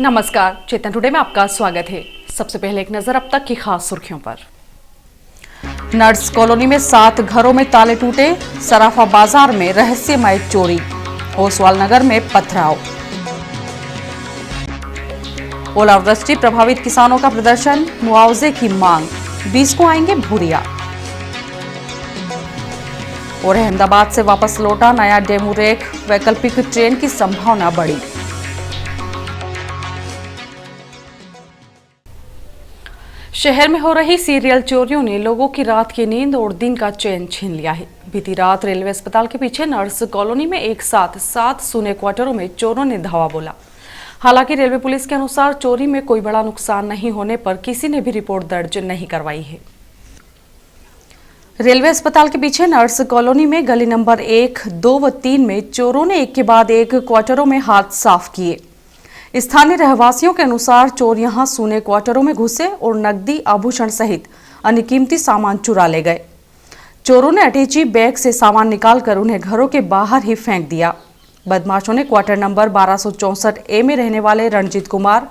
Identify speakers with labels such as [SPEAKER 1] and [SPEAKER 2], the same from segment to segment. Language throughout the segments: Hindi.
[SPEAKER 1] नमस्कार, चेतन टुडे में आपका स्वागत है। सबसे पहले एक नजर अब तक की खास सुर्खियों पर। नर्स कॉलोनी में 7 घरों में ताले टूटे, सराफा बाजार में रहस्यमय चोरी, ओसवाल नगर में पथराव। ओलावृष्टि प्रभावित किसानों का प्रदर्शन, मुआवजे की मांग, 20 को आएंगे भूरिया। और अहमदाबाद से वापस लौटा नया डेमू रेक, वैकल्पिक ट्रेन की संभावना बढ़ी। शहर में हो रही सीरियल चोरियों ने लोगों की रात की नींद और दिन का चैन छीन लिया है। बीती रात रेलवे अस्पताल के पीछे नर्स कॉलोनी में एक साथ 7 सूने क्वार्टरों में चोरों ने धावा बोला। हालांकि रेलवे पुलिस के अनुसार चोरी में कोई बड़ा नुकसान नहीं होने पर किसी ने भी रिपोर्ट दर्ज नहीं करवाई है। रेलवे अस्पताल के पीछे नर्स कॉलोनी में गली नंबर 1, 2 व 3 में चोरों ने एक के बाद एक क्वार्टरों में हाथ साफ किए। स्थानीय रहवासियों के अनुसार चोर यहां सूने क्वार्टरों में घुसे और नकदी, आभूषण सहित अन्य कीमती सामान चुरा ले गए। चोरों ने अटैची बैग से सामान निकालकर उन्हें घरों के बाहर ही फेंक दिया। बदमाशों ने क्वार्टर नंबर 1264 ए में रहने वाले रणजीत कुमार,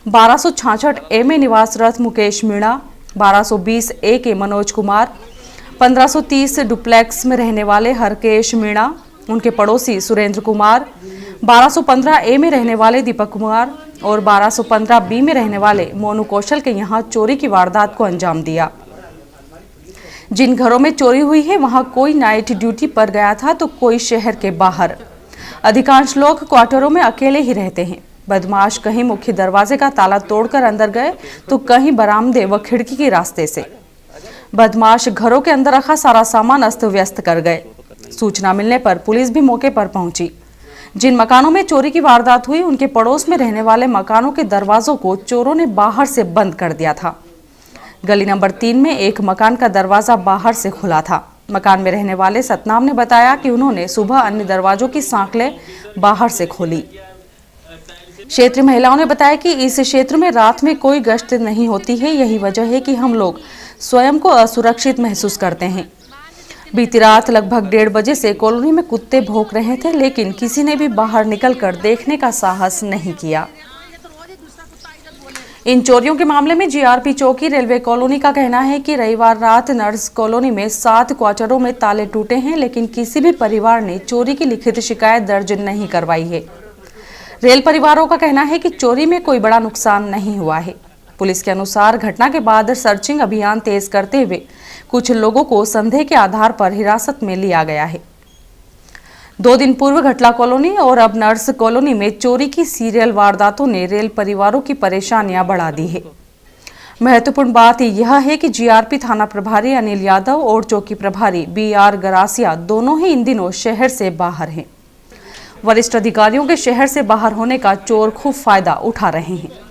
[SPEAKER 1] 1266 ए में निवासरत मुकेश मीणा, 1220 ए के मनोज कुमार, 1530 डुप्लेक्स में रहने वाले हरकेश मीणा, उनके पड़ोसी सुरेंद्र कुमार, 1215 ए में रहने वाले दीपक कुमार और 1215 बी में रहने वाले मोनू कौशल के यहां चोरी की वारदात को अंजाम दिया। जिन घरों में चोरी हुई है वहां कोई नाइट ड्यूटी पर गया था तो कोई शहर के बाहर। अधिकांश लोग क्वार्टरों में अकेले ही रहते हैं। बदमाश कहीं मुख्य दरवाजे का ताला तोड़कर अंदर गए तो कहीं बरामदे व खिड़की के रास्ते से। बदमाश घरों के अंदर रखा सारा सामान अस्त व्यस्त कर गए। सूचना मिलने पर पुलिस भी मौके पर पहुंची। जिन मकानों में चोरी की वारदात हुई उनके पड़ोस में रहने वाले मकानों के दरवाजों को चोरों ने बाहर से बंद कर दिया था। गली नंबर 3 में एक मकान का दरवाजा बाहर से खुला था। मकान में रहने वाले सतनाम ने बताया कि उन्होंने सुबह अन्य दरवाजों की सांकलें बाहर से खोली। क्षेत्रीय महिलाओं ने बताया कि इस क्षेत्र में रात में कोई गश्त नहीं होती है, यही वजह है कि हम लोग स्वयं को असुरक्षित महसूस करते हैं। बीती रात लगभग 1:30 बजे से कॉलोनी में कुत्ते भौंक रहे थे, लेकिन किसी ने भी बाहर निकलकर देखने का साहस नहीं किया। इन चोरियों के मामले में जीआरपी चौकी रेलवे कॉलोनी का कहना है कि रविवार रात नर्स कॉलोनी में 7 क्वार्टरों में ताले टूटे हैं, लेकिन किसी भी परिवार ने चोरी की लिखित शिकायत दर्ज नहीं करवाई है। रेल परिवारों का कहना है कि चोरी में कोई बड़ा नुकसान नहीं हुआ है। पुलिस के अनुसार घटना के बाद सर्चिंग अभियान तेज करते हुए कुछ लोगों को संदेह के आधार पर हिरासत में लिया गया है। 2 दिन पूर्व घटला कॉलोनी और अब नर्स कॉलोनी में चोरी की सीरियल वारदातों ने रेल परिवारों की परेशानियां बढ़ा दी है। महत्वपूर्ण बात यह है कि जीआरपी थाना प्रभारी अनिल यादव और चौकी प्रभारी बीआर गरासिया दोनों ही इन दिनों शहर से बाहर हैं। वरिष्ठ अधिकारियों के शहर से बाहर होने का चोर खूब फायदा उठा रहे हैं।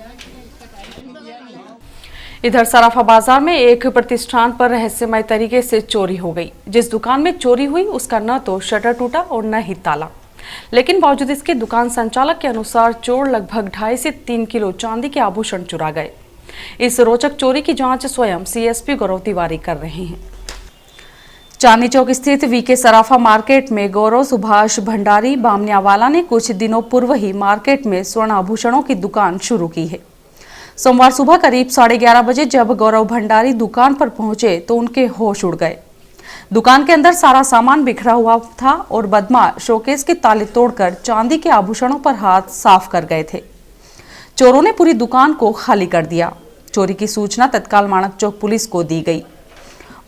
[SPEAKER 1] इधर सराफा बाजार में एक प्रतिष्ठान पर रहस्यमय तरीके से चोरी हो गई। जिस दुकान में चोरी हुई उसका न तो शटर टूटा और न ही ताला, लेकिन बावजूद इसके दुकान संचालक के अनुसार चोर लगभग 2.5 से 3 किलो चांदी के आभूषण चुरा गए। इस रोचक चोरी की जांच स्वयं सीएसपी गौरव तिवारी कर रहे हैं। चांदनी चौक स्थित वीके सराफा मार्केट में गौरव सुभाष भंडारी बामनियावाला ने कुछ दिनों पूर्व ही मार्केट में स्वर्ण आभूषणों की दुकान शुरू की है। सोमवार सुबह करीब 11:30 बजे जब गौरव भंडारी दुकान पर पहुंचे तो उनके होश उड़ गए। दुकान के अंदर सारा सामान बिखरा हुआ था और बदमाश शोकेस के ताले तोड़कर चांदी के आभूषणों पर हाथ साफ कर गए थे। चोरों ने पूरी दुकान को खाली कर दिया। चोरी की सूचना तत्काल माणक चौक पुलिस को दी गई।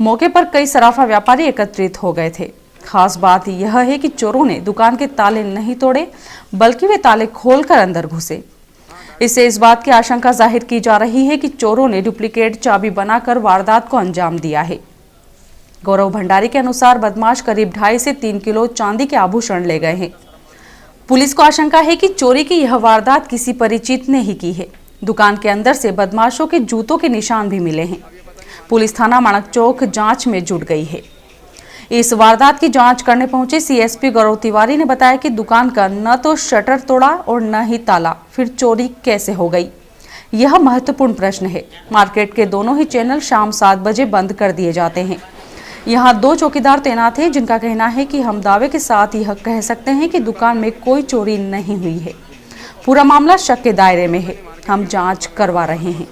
[SPEAKER 1] मौके पर कई सराफा व्यापारी एकत्रित हो गए थे। खास बात यह है कि चोरों ने दुकान के ताले नहीं तोड़े, बल्कि वे ताले खोलकर अंदर घुसे। इससे इस बात की आशंका जाहिर की जा रही है कि चोरों ने डुप्लीकेट चाबी बनाकर वारदात को अंजाम दिया है। गौरव भंडारी के अनुसार बदमाश करीब 2.5 से 3 किलो चांदी के आभूषण ले गए हैं। पुलिस को आशंका है कि चोरी की यह वारदात किसी परिचित ने ही की है। दुकान के अंदर से बदमाशों के जूतों के निशान भी मिले हैं। पुलिस थाना माणक चौक जांच में जुट गई है। इस वारदात की जांच करने पहुंचे सीएसपी गौरव तिवारी ने बताया कि दुकान का न तो शटर तोड़ा और न ही ताला, फिर चोरी कैसे हो गई, यह महत्वपूर्ण प्रश्न है। मार्केट के दोनों ही चैनल शाम 7 बजे बंद कर दिए जाते हैं। यहाँ 2 चौकीदार तैनात हैं, जिनका कहना है कि हम दावे के साथ यह कह सकते हैं कि दुकान में कोई चोरी नहीं हुई है। पूरा मामला शक के दायरे में है, हम जांच करवा रहे हैं।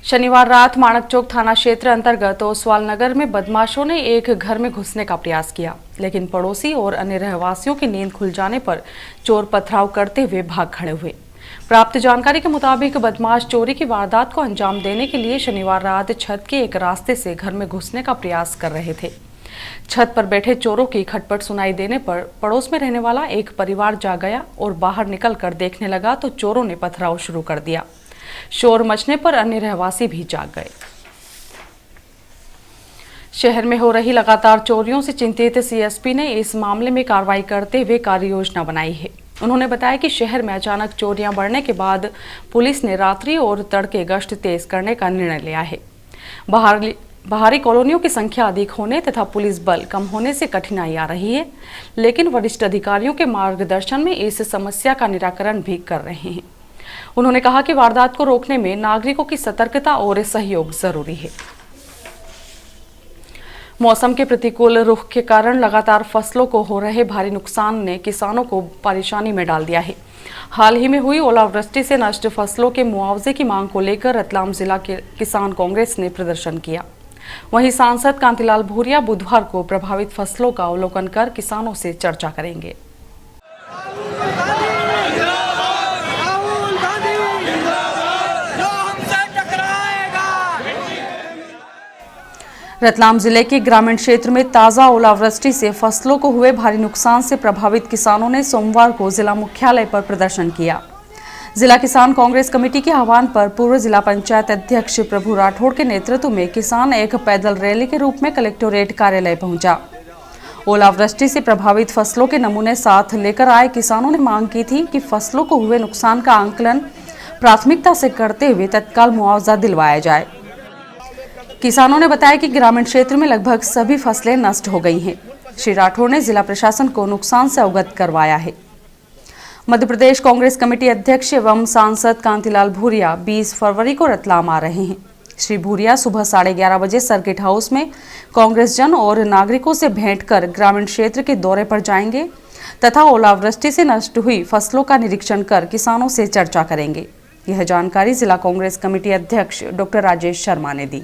[SPEAKER 1] शनिवार रात माणक चौक थाना क्षेत्र अंतर्गत ओसवाल नगर में बदमाशों ने एक घर में घुसने का प्रयास किया, लेकिन पड़ोसी और अन्य रहवासियों की नींद खुल जाने पर चोर पथराव करते हुए भाग खड़े हुए। प्राप्त जानकारी के मुताबिक बदमाश चोरी की वारदात को अंजाम देने के लिए शनिवार रात छत के एक रास्ते से घर में घुसने का प्रयास कर रहे थे। छत पर बैठे चोरों की खटपट सुनाई देने पर पड़ोस में रहने वाला एक परिवार जाग गया और बाहर निकलकर देखने लगा तो चोरों ने पथराव शुरू कर दिया। शोर मचने पर अन्य रहवासी भी जाग गए। शहर में हो रही लगातार चोरियों से चिंतित सीएसपी ने इस मामले में कार्रवाई करते हुए कार्य योजना बनाई है। उन्होंने बताया कि शहर में अचानक चोरियां बढ़ने के बाद पुलिस ने रात्रि और तड़के गश्त तेज करने का निर्णय लिया है। बाहरी कॉलोनियों की संख्या अधिक होने तथा पुलिस बल कम होने से कठिनाई आ रही है, लेकिन वरिष्ठ अधिकारियों के मार्गदर्शन में इस समस्या का निराकरण भी कर रहे हैं। उन्होंने कहा कि वारदात को रोकने में नागरिकों की सतर्कता और सहयोग जरूरी है। मौसम के प्रतिकूल रुख के कारण लगातार फसलों को हो रहे भारी नुकसान ने किसानों को परेशानी में डाल दिया है। हाल ही में हुई ओलावृष्टि से नष्ट फसलों के मुआवजे की मांग को लेकर रतलाम जिला के किसान कांग्रेस ने प्रदर्शन किया। वहीं सांसद कांतिलाल भूरिया बुधवार को प्रभावित फसलों का अवलोकन कर किसानों से चर्चा करेंगे। रतलाम जिले के ग्रामीण क्षेत्र में ताजा ओलावृष्टि से फसलों को हुए भारी नुकसान से प्रभावित किसानों ने सोमवार को जिला मुख्यालय पर प्रदर्शन किया। जिला किसान कांग्रेस कमेटी के आह्वान पर पूर्व जिला पंचायत अध्यक्ष प्रभु राठौड़ के नेतृत्व में किसान एक पैदल रैली के रूप में कलेक्टोरेट कार्यालय पहुंचा। ओलावृष्टि से प्रभावित फसलों के नमूने साथ लेकर आए किसानों ने मांग की थी कि फसलों को हुए नुकसान का आंकलन प्राथमिकता से करते हुए तत्काल मुआवजा दिलवाया जाए। किसानों ने बताया कि ग्रामीण क्षेत्र में लगभग सभी फसलें नष्ट हो गई हैं। श्री राठौड़ ने जिला प्रशासन को नुकसान से अवगत करवाया है। मध्य प्रदेश कांग्रेस कमेटी अध्यक्ष एवं सांसद कांतिलाल भूरिया 20 फरवरी को रतलाम आ रहे हैं। श्री भूरिया सुबह 11:30 बजे सर्किट हाउस में कांग्रेस जन और नागरिकों से भेंट कर ग्रामीण क्षेत्र के दौरे पर जाएंगे तथा ओलावृष्टि से नष्ट हुई फसलों का निरीक्षण कर किसानों से चर्चा करेंगे। यह जानकारी जिला कांग्रेस कमेटी अध्यक्ष डॉक्टर राजेश शर्मा ने दी।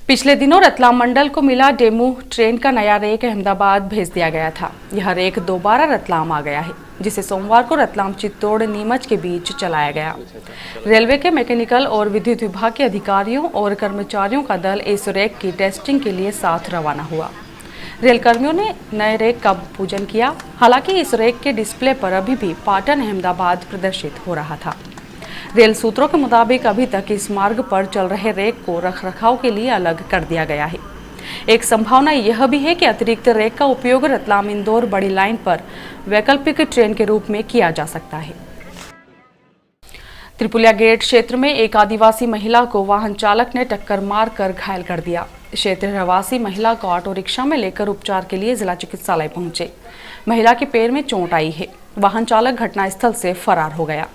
[SPEAKER 1] पिछले दिनों रतलाम मंडल को मिला डेमू ट्रेन का नया रेक अहमदाबाद भेज दिया गया था। यह रेक दोबारा रतलाम आ गया है, जिसे सोमवार को रतलाम चित्तौड़ नीमच के बीच चलाया गया। रेलवे के मैकेनिकल और विद्युत विभाग के अधिकारियों और कर्मचारियों का दल इस रेक की टेस्टिंग के लिए साथ रवाना हुआ। रेल कर्मियों ने नए रेक का पूजन किया। हालांकि इस रेक के डिस्प्ले पर अभी भी पाटन अहमदाबाद प्रदर्शित हो रहा था। रेल सूत्रों के मुताबिक अभी तक इस मार्ग पर चल रहे रेक को रखरखाव के लिए अलग कर दिया गया है। एक संभावना यह भी है कि अतिरिक्त रेक का उपयोग रतलाम इंदौर बड़ी लाइन पर वैकल्पिक ट्रेन के रूप में किया जा सकता है। त्रिपुलिया गेट क्षेत्र में एक आदिवासी महिला को वाहन चालक ने टक्कर मारकर घायल कर दिया। क्षेत्र रहवासी महिला को ऑटो रिक्शा में लेकर उपचार के लिए जिला चिकित्सालय पहुंचे। महिला के पैर में चोट आई है। वाहन चालक घटनास्थल से फरार हो गया।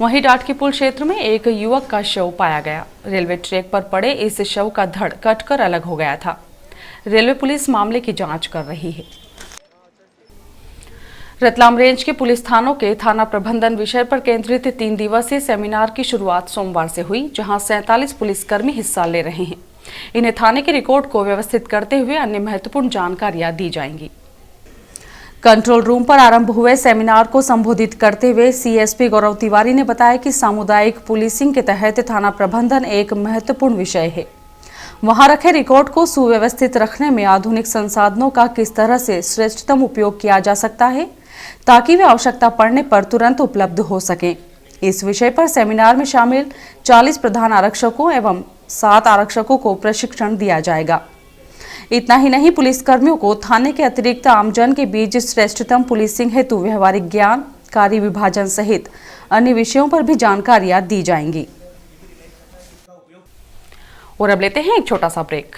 [SPEAKER 1] वहीं डाटकी पुल क्षेत्र में एक युवक का शव पाया गया। रेलवे ट्रैक पर पड़े इस शव का धड़ कटकर अलग हो गया था। रेलवे पुलिस मामले की जांच कर रही है। रतलाम रेंज के पुलिस थानों के थाना प्रबंधन विषय पर केंद्रित 3 दिवसीय सेमिनार की शुरुआत सोमवार से हुई, जहां 47 पुलिसकर्मी हिस्सा ले रहे हैं। इन्हें थाने के रिकॉर्ड को व्यवस्थित करते हुए अन्य महत्वपूर्ण जानकारियां दी जाएंगी। कंट्रोल रूम पर आरंभ हुए सेमिनार को संबोधित करते हुए सीएसपी गौरव तिवारी ने बताया कि सामुदायिक पुलिसिंग के तहत थाना प्रबंधन एक महत्वपूर्ण विषय है। वहां रखे रिकॉर्ड को सुव्यवस्थित रखने में आधुनिक संसाधनों का किस तरह से श्रेष्ठतम उपयोग किया जा सकता है, ताकि वे आवश्यकता पड़ने पर तुरंत उपलब्ध हो सकें। इस विषय पर सेमिनार में शामिल 40 प्रधान आरक्षकों एवं 7 आरक्षकों को प्रशिक्षण दिया जाएगा। इतना ही नहीं, पुलिसकर्मियों को थाने के अतिरिक्त आमजन के बीच श्रेष्ठतम पुलिसिंग हेतु व्यवहारिक ज्ञान, कार्य विभाजन सहित अन्य विषयों पर भी जानकारियां दी जाएंगी। और अब लेते हैं एक छोटा सा ब्रेक।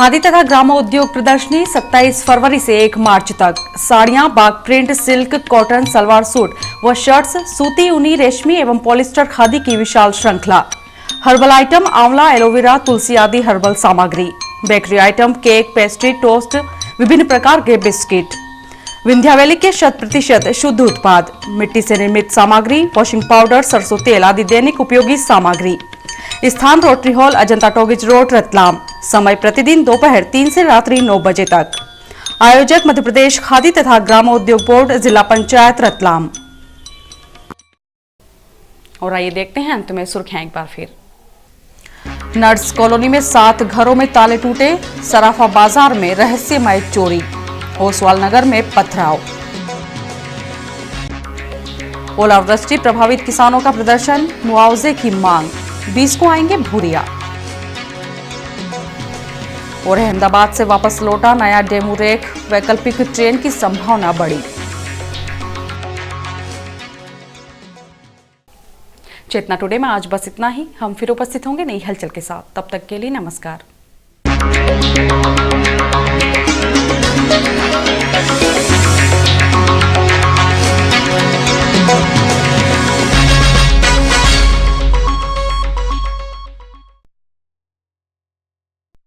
[SPEAKER 1] खादी तथा ग्रामोद्योग प्रदर्शनी 27 फरवरी से 1 मार्च तक। साड़ियां, Bagh print, silk, cotton, salwar suit व शर्ट्स, सूती, ऊनी, रेशमी एवं पॉलिस्टर खादी की विशाल श्रृंखला। हर्बल आइटम, आंवला, एलोवेरा, तुलसी आदि हर्बल सामग्री। Bakery item, cake, pastry, toast, विभिन्न प्रकार के बिस्किट। विंध्यावैली के 100% शुद्ध उत्पाद, मिट्टी से निर्मित सामग्री, वॉशिंग पाउडर, सरसों तेल आदि दैनिक उपयोगी सामग्री। स्थान rotary hall, Ajanta talkies road, Ratlam. समय प्रतिदिन दोपहर 3 से रात्रि 9 बजे तक। आयोजक मध्य प्रदेश खादी तथा ग्रामोद्योग बोर्ड, जिला पंचायत रतलाम। और आइए देखते हैं अंत में सुर्खियां एक बार फिर। नर्स कॉलोनी में 7 घरों में ताले टूटे। सराफा बाजार में रहस्यमय चोरी। ओसवाल नगर में पथराव। ओलावृष्टि प्रभावित किसानों का प्रदर्शन, मुआवजे की मांग। 20 को आएंगे भूरिया। और अहमदाबाद से वापस लौटा नया डेमू रेक, वैकल्पिक ट्रेन की संभावना बढ़ी। चेतना टुडे में आज बस इतना ही। हम फिर उपस्थित होंगे नई हलचल के साथ। तब तक के लिए नमस्कार।